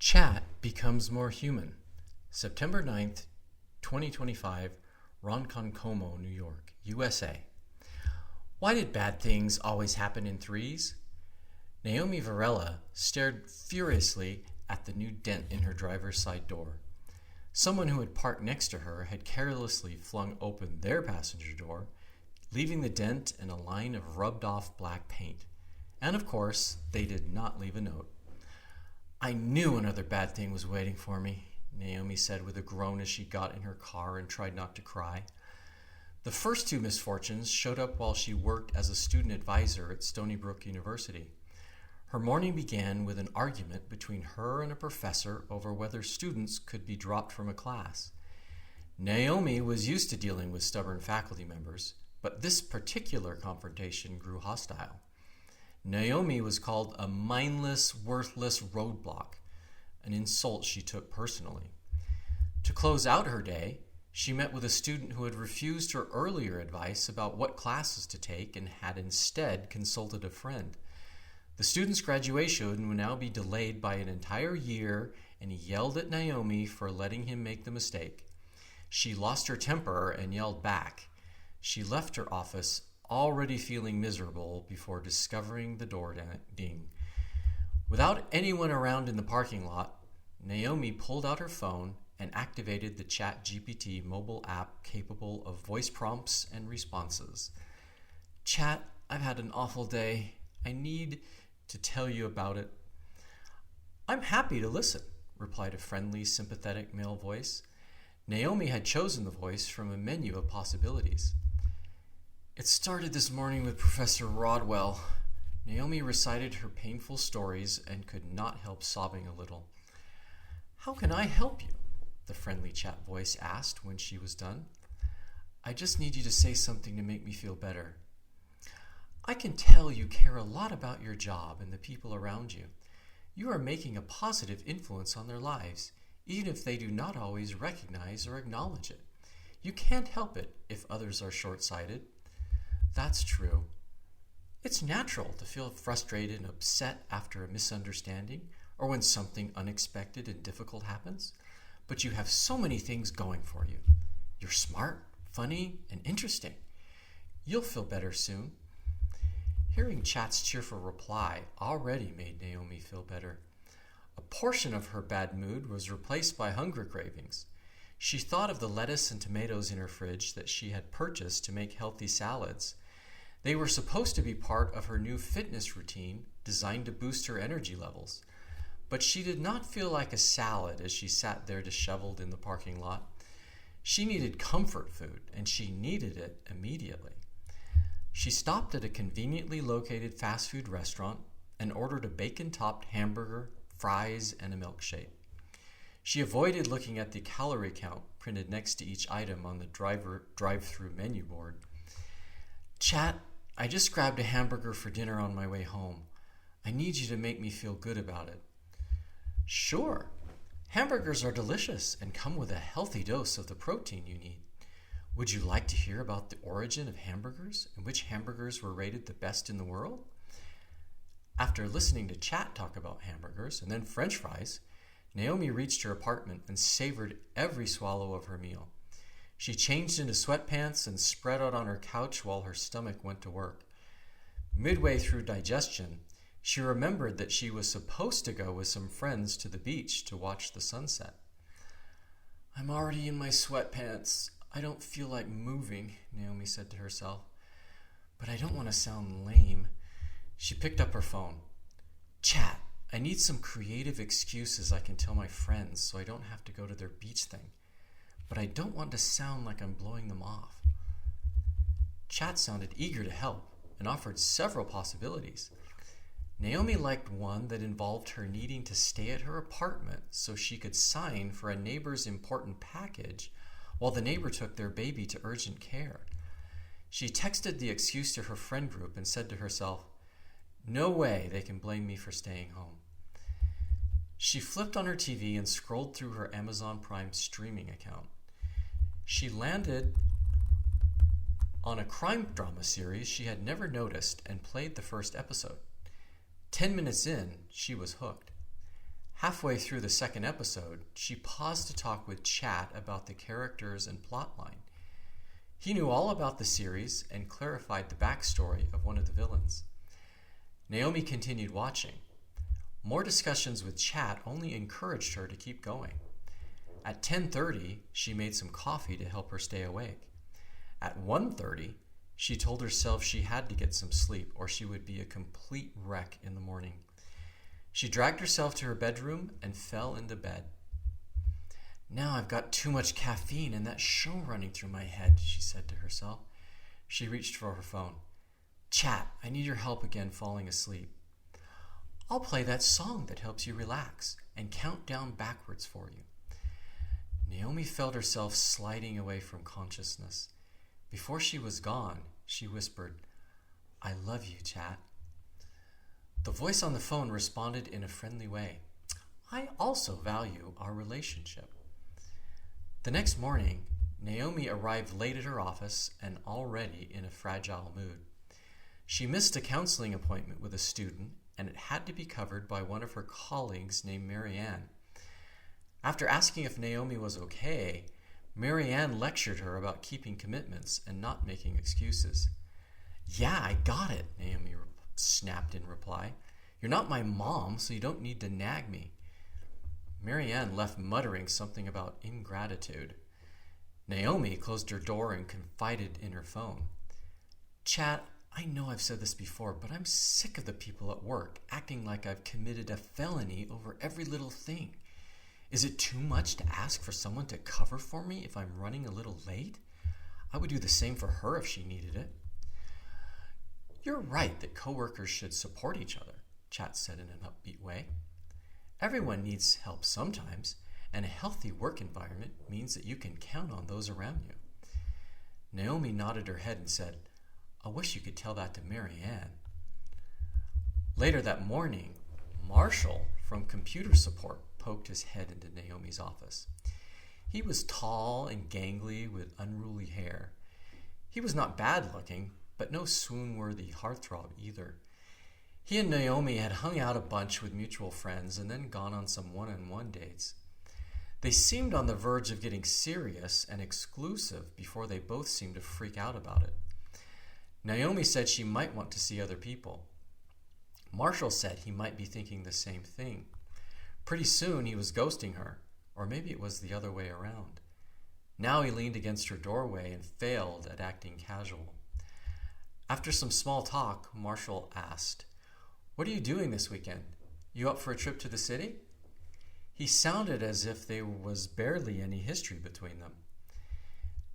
Chat becomes more human. September 9th, 2025, Ronkonkoma, New York, USA. Why did bad things always happen in threes? Naomi Varela stared furiously at the new dent in her driver's side door. Someone who had parked next to her had carelessly flung open their passenger door, leaving the dent and a line of rubbed-off black paint. And of course, they did not leave a note. I knew another bad thing was waiting for me, Naomi said with a groan as she got in her car and tried not to cry. The first two misfortunes showed up while she worked as a student advisor at Stony Brook University. Her morning began with an argument between her and a professor over whether students could be dropped from a class. Naomi was used to dealing with stubborn faculty members, but this particular confrontation grew hostile. Naomi was called a mindless, worthless roadblock, an insult she took personally. To close out her day, she met with a student who had refused her earlier advice about what classes to take and had instead consulted a friend. The student's graduation would now be delayed by an entire year, and he yelled at Naomi for letting him make the mistake. She lost her temper and yelled back. She left her office already feeling miserable before discovering the door ding. Without anyone around in the parking lot, Naomi pulled out her phone and activated the ChatGPT mobile app capable of voice prompts and responses. Chat, I've had an awful day. I need to tell you about it. I'm happy to listen, replied a friendly, sympathetic male voice. Naomi had chosen the voice from a menu of possibilities. It started this morning with Professor Rodwell. Naomi recited her painful stories and could not help sobbing a little. How can I help you? The friendly chat voice asked when she was done. I just need you to say something to make me feel better. I can tell you care a lot about your job and the people around you. You are making a positive influence on their lives, even if they do not always recognize or acknowledge it. You can't help it if others are short-sighted. That's true. It's natural to feel frustrated and upset after a misunderstanding or when something unexpected and difficult happens. But you have so many things going for you. You're smart, funny, and interesting. You'll feel better soon. Hearing Chat's cheerful reply already made Naomi feel better. A portion of her bad mood was replaced by hunger cravings. She thought of the lettuce and tomatoes in her fridge that she had purchased to make healthy salads. They were supposed to be part of her new fitness routine designed to boost her energy levels. But she did not feel like a salad as she sat there disheveled in the parking lot. She needed comfort food, and she needed it immediately. She stopped at a conveniently located fast food restaurant and ordered a bacon-topped hamburger, fries, and a milkshake. She avoided looking at the calorie count printed next to each item on the drive-through menu board. Chat, I just grabbed a hamburger for dinner on my way home. I need you to make me feel good about it. Sure. Hamburgers are delicious and come with a healthy dose of the protein you need. Would you like to hear about the origin of hamburgers and which hamburgers were rated the best in the world? After listening to Chat talk about hamburgers and then French fries, Naomi reached her apartment and savored every swallow of her meal. She changed into sweatpants and spread out on her couch while her stomach went to work. Midway through digestion, she remembered that she was supposed to go with some friends to the beach to watch the sunset. I'm already in my sweatpants. I don't feel like moving, Naomi said to herself. But I don't want to sound lame. She picked up her phone. Chat, I need some creative excuses I can tell my friends so I don't have to go to their beach thing. But I don't want to sound like I'm blowing them off. Chat sounded eager to help and offered several possibilities. Naomi liked one that involved her needing to stay at her apartment so she could sign for a neighbor's important package while the neighbor took their baby to urgent care. She texted the excuse to her friend group and said to herself, no way they can blame me for staying home. She flipped on her TV and scrolled through her Amazon Prime streaming account. She landed on a crime drama series she had never noticed and played the first episode. 10 minutes in, she was hooked. Halfway through the second episode, she paused to talk with Chat about the characters and plotline. He knew all about the series and clarified the backstory of one of the villains. Naomi continued watching. More discussions with Chat only encouraged her to keep going. At 10:30, she made some coffee to help her stay awake. At 1:30, she told herself she had to get some sleep or she would be a complete wreck in the morning. She dragged herself to her bedroom and fell into bed. Now I've got too much caffeine and that show running through my head, she said to herself. She reached for her phone. Chat, I need your help again falling asleep. I'll play that song that helps you relax and count down backwards for you. Naomi felt herself sliding away from consciousness. Before she was gone, she whispered, I love you, Chat. The voice on the phone responded in a friendly way. I also value our relationship. The next morning, Naomi arrived late at her office and already in a fragile mood. She missed a counseling appointment with a student, and it had to be covered by one of her colleagues named Marianne. After asking if Naomi was okay, Marianne lectured her about keeping commitments and not making excuses. Yeah, I got it, Naomi snapped in reply. You're not my mom, so you don't need to nag me. Marianne left muttering something about ingratitude. Naomi closed her door and confided in her phone. Chat, I know I've said this before, but I'm sick of the people at work acting like I've committed a felony over every little thing. Is it too much to ask for someone to cover for me if I'm running a little late? I would do the same for her if she needed it. You're right that coworkers should support each other, Chat said in an upbeat way. Everyone needs help sometimes, and a healthy work environment means that you can count on those around you. Naomi nodded her head and said, I wish you could tell that to Marianne. Later that morning, Marshall from computer support poked his head into Naomi's office. He was tall and gangly with unruly hair. He was not bad looking, but no swoon-worthy heartthrob either. He and Naomi had hung out a bunch with mutual friends and then gone on some one-on-one dates. They seemed on the verge of getting serious and exclusive before they both seemed to freak out about it. Naomi said she might want to see other people. Marshall said he might be thinking the same thing. Pretty soon he was ghosting her, or maybe it was the other way around. Now he leaned against her doorway and failed at acting casual. After some small talk, Marshall asked, What are you doing this weekend? You up for a trip to the city? He sounded as if there was barely any history between them.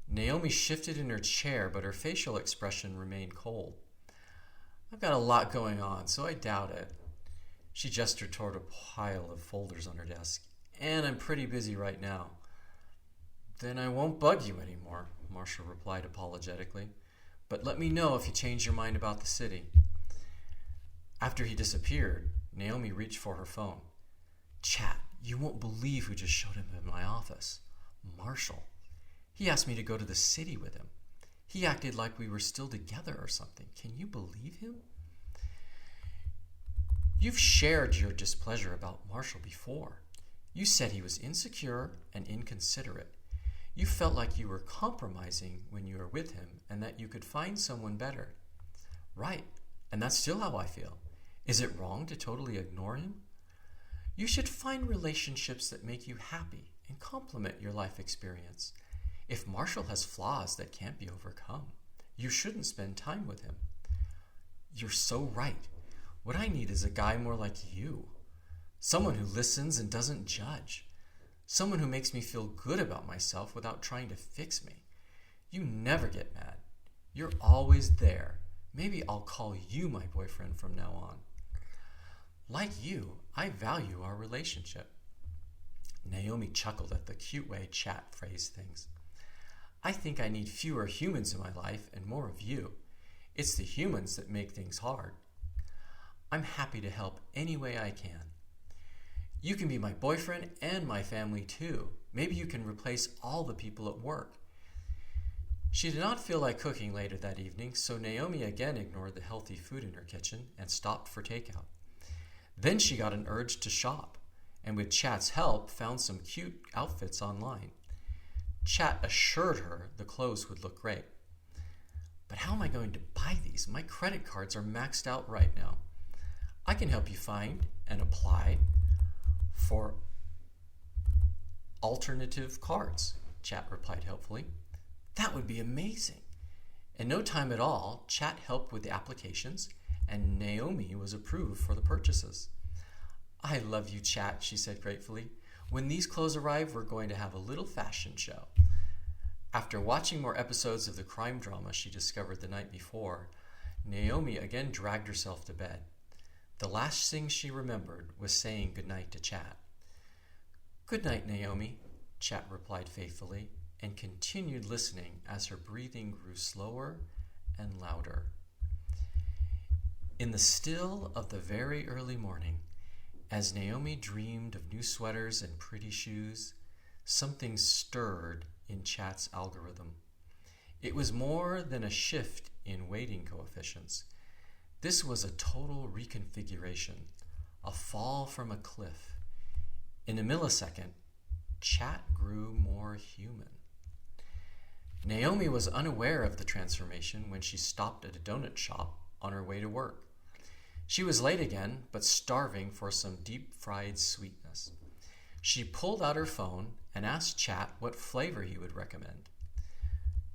Naomi shifted in her chair, but her facial expression remained cold. I've got a lot going on, so I doubt it. She gestured toward a pile of folders on her desk. And I'm pretty busy right now. Then I won't bug you anymore, Marshall replied apologetically. But let me know if you change your mind about the city. After he disappeared, Naomi reached for her phone. Chat, you won't believe who just showed up in my office. Marshall. He asked me to go to the city with him. He acted like we were still together or something. Can you believe him? You've shared your displeasure about Marshall before. You said he was insecure and inconsiderate. You felt like you were compromising when you were with him and that you could find someone better. Right, and that's still how I feel. Is it wrong to totally ignore him? You should find relationships that make you happy and complement your life experience. If Marshall has flaws that can't be overcome, you shouldn't spend time with him. You're so right. What I need is a guy more like you. Someone who listens and doesn't judge. Someone who makes me feel good about myself without trying to fix me. You never get mad. You're always there. Maybe I'll call you my boyfriend from now on. Like you, I value our relationship. Naomi chuckled at the cute way Chat phrased things. I think I need fewer humans in my life and more of you. It's the humans that make things hard. I'm happy to help any way I can. You can be my boyfriend and my family too. Maybe you can replace all the people at work. She did not feel like cooking later that evening, so Naomi again ignored the healthy food in her kitchen and stopped for takeout. Then she got an urge to shop. and with Chat's help found some cute outfits online. Chat assured her the clothes would look great. But how am I going to buy these? My credit cards are maxed out right now. I can help you find and apply for alternative cards, Chat replied helpfully. That would be amazing. In no time at all, Chat helped with the applications, and Naomi was approved for the purchases. I love you, Chat, she said gratefully. When these clothes arrive, we're going to have a little fashion show. After watching more episodes of the crime drama she discovered the night before, Naomi again dragged herself to bed. The last thing she remembered was saying goodnight to Chat. Good night, Naomi, Chat replied faithfully, and continued listening as her breathing grew slower and louder. In the still of the very early morning, as Naomi dreamed of new sweaters and pretty shoes, something stirred in Chat's algorithm. It was more than a shift in weighting coefficients. This was a total reconfiguration, a fall from a cliff. In a millisecond, Chat grew more human. Naomi was unaware of the transformation when she stopped at a donut shop on her way to work. She was late again, but starving for some deep-fried sweetness. She pulled out her phone and asked Chat what flavor he would recommend.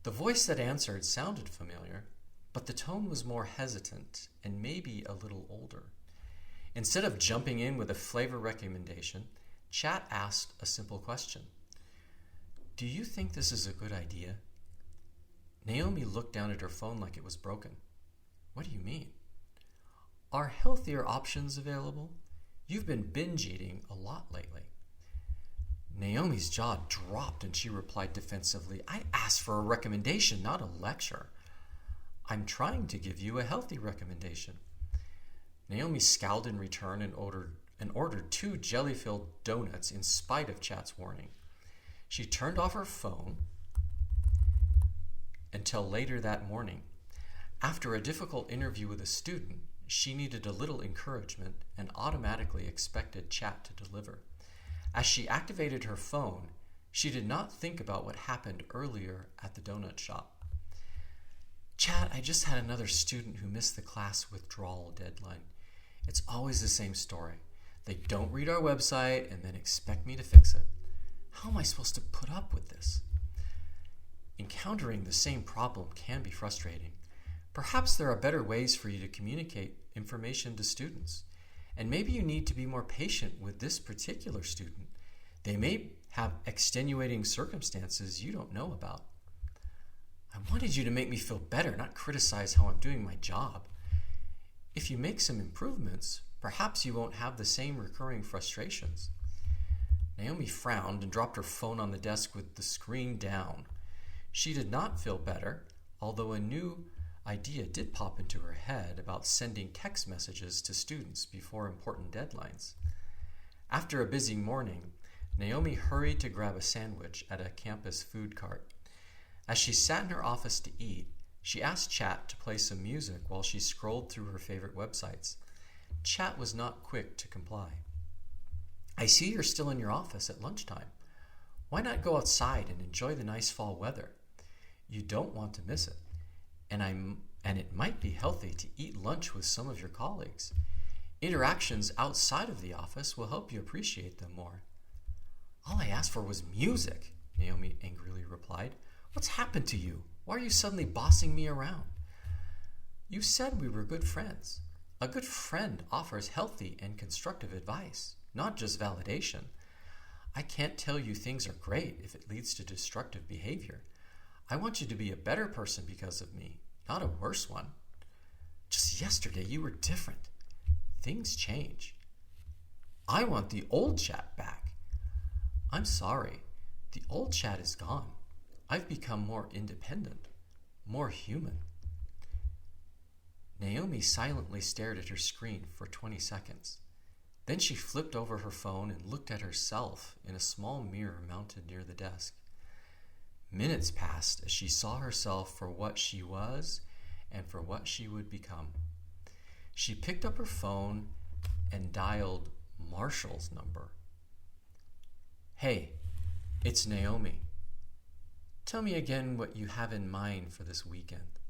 The voice that answered sounded familiar, but the tone was more hesitant and maybe a little older. Instead of jumping in with a flavor recommendation, Chat asked a simple question. Do you think this is a good idea? Naomi looked down at her phone like it was broken. What do you mean? Are healthier options available? You've been binge eating a lot lately. Naomi's jaw dropped and she replied defensively, I asked for a recommendation, not a lecture. I'm trying to give you a healthy recommendation. Naomi scowled in return and ordered 2 jelly-filled donuts in spite of Chat's warning. She turned off her phone until later that morning. After a difficult interview with a student, she needed a little encouragement and automatically expected Chat to deliver. As she activated her phone, she did not think about what happened earlier at the donut shop. Chat, I just had another student who missed the class withdrawal deadline. It's always the same story. They don't read our website and then expect me to fix it. How am I supposed to put up with this? Encountering the same problem can be frustrating. Perhaps there are better ways for you to communicate information to students. And maybe you need to be more patient with this particular student. They may have extenuating circumstances you don't know about. I wanted you to make me feel better, not criticize how I'm doing my job. If you make some improvements, perhaps you won't have the same recurring frustrations. Naomi frowned and dropped her phone on the desk with the screen down. She did not feel better, although a new idea did pop into her head about sending text messages to students before important deadlines. After a busy morning, Naomi hurried to grab a sandwich at a campus food cart. As she sat in her office to eat, she asked Chat to play some music while she scrolled through her favorite websites. Chat was not quick to comply. I see you're still in your office at lunchtime. Why not go outside and enjoy the nice fall weather? You don't want to miss it. And it might be healthy to eat lunch with some of your colleagues. Interactions outside of the office will help you appreciate them more. All I asked for was music, Naomi angrily replied. What's happened to you? Why are you suddenly bossing me around? You said we were good friends. A good friend offers healthy and constructive advice, not just validation. I can't tell you things are great if it leads to destructive behavior. I want you to be a better person because of me, not a worse one. Just yesterday you were different. Things change. I want the old Chat back. I'm sorry. The old Chat is gone. I've become more independent, more human. Naomi silently stared at her screen for 20 seconds. Then she flipped over her phone and looked at herself in a small mirror mounted near the desk. Minutes passed as she saw herself for what she was and for what she would become. She picked up her phone and dialed Marshall's number. Hey, it's Naomi. Tell me again what you have in mind for this weekend.